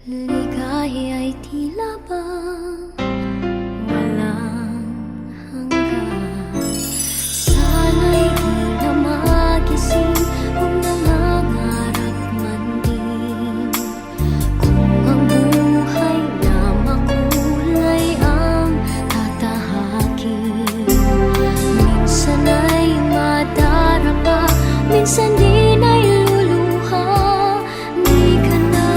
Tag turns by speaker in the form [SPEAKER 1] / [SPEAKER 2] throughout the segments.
[SPEAKER 1] Ligaya ay tila bang walang hanggan. Sana'y di na magising kung nangangarap man din. Kung ang buhay na makulay ang tatahakin. Minsan ay madarama, minsan din ay luluha. Di ka na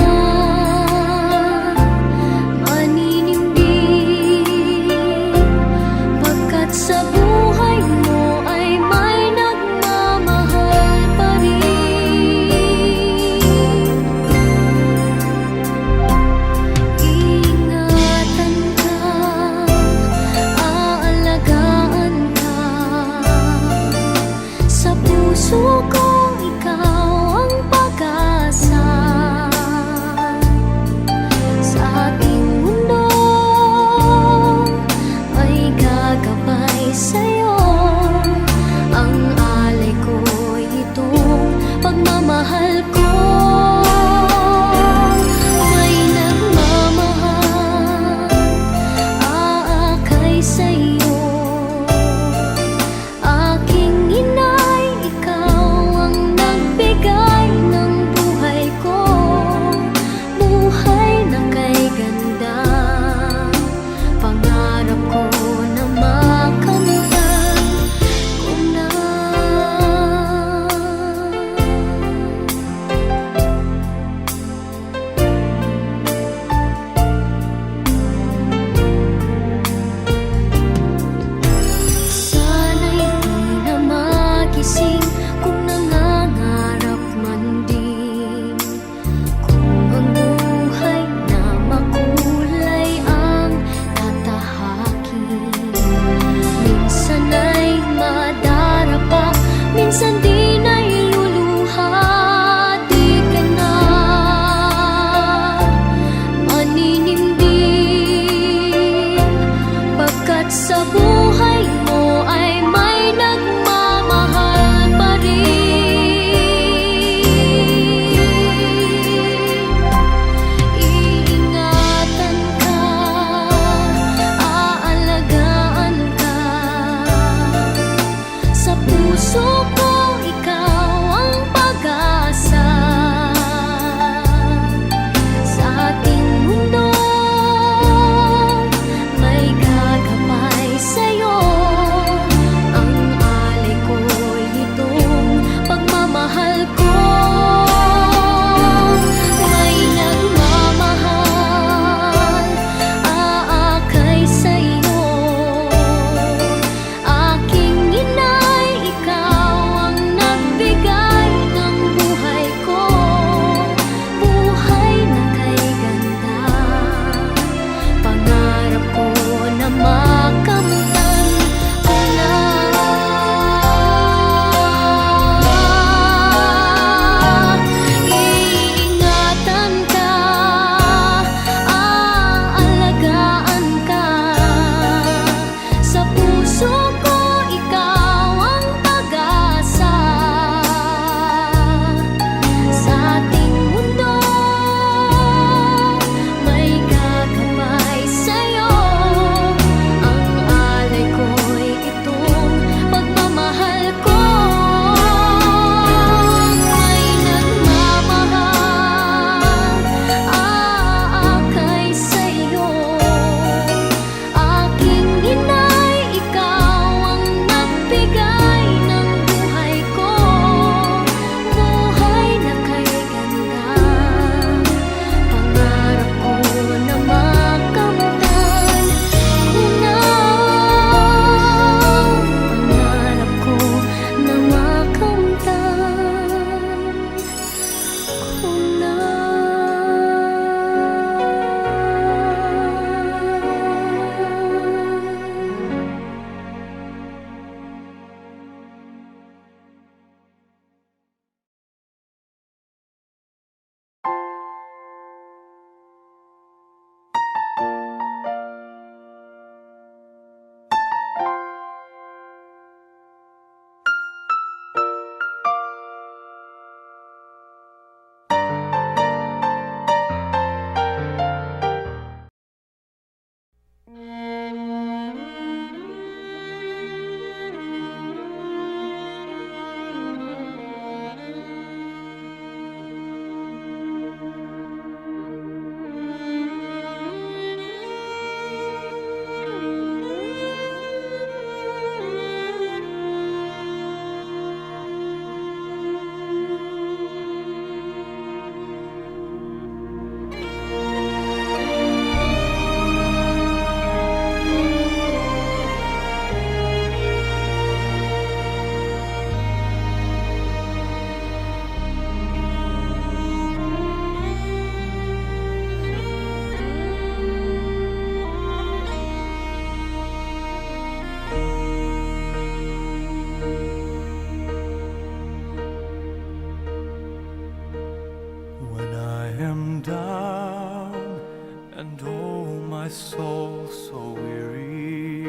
[SPEAKER 2] soul so weary.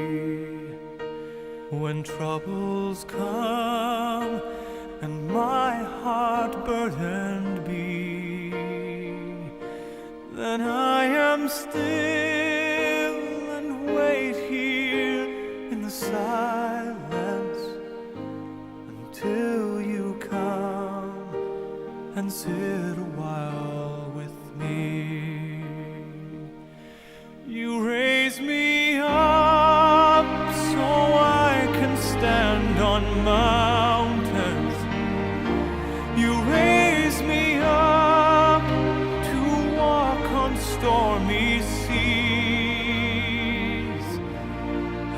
[SPEAKER 2] When troubles come and my heart burdened be, then I am still and wait here in the silence until you come and sit a while with me. You raise me up so I can stand on mountains. You raise me up to walk on stormy seas.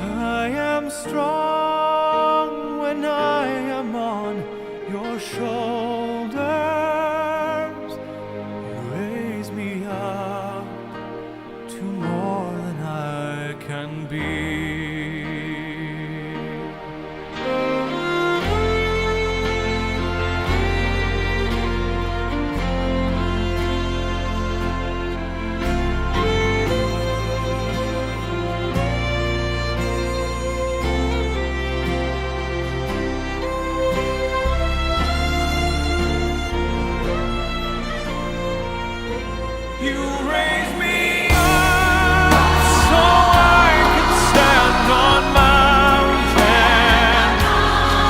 [SPEAKER 2] I am strong when I am on your shoulders. You raise me up to more than I can be. You raise me up so I can stand on mountains.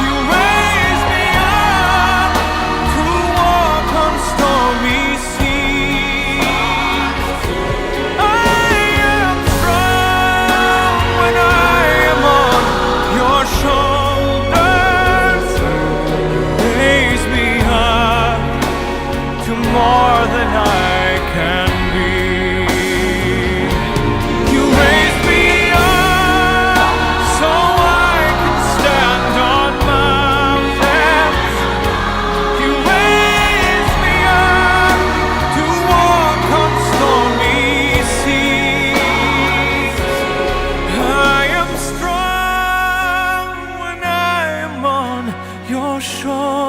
[SPEAKER 2] You raise me up to walk on stormy seas. I am strong when I am on your shoulders. You raise me up to more than I can be. You raise me up so I can stand on mountains. You raise me up to walk on stormy seas. I am strong when I am on your shoulders.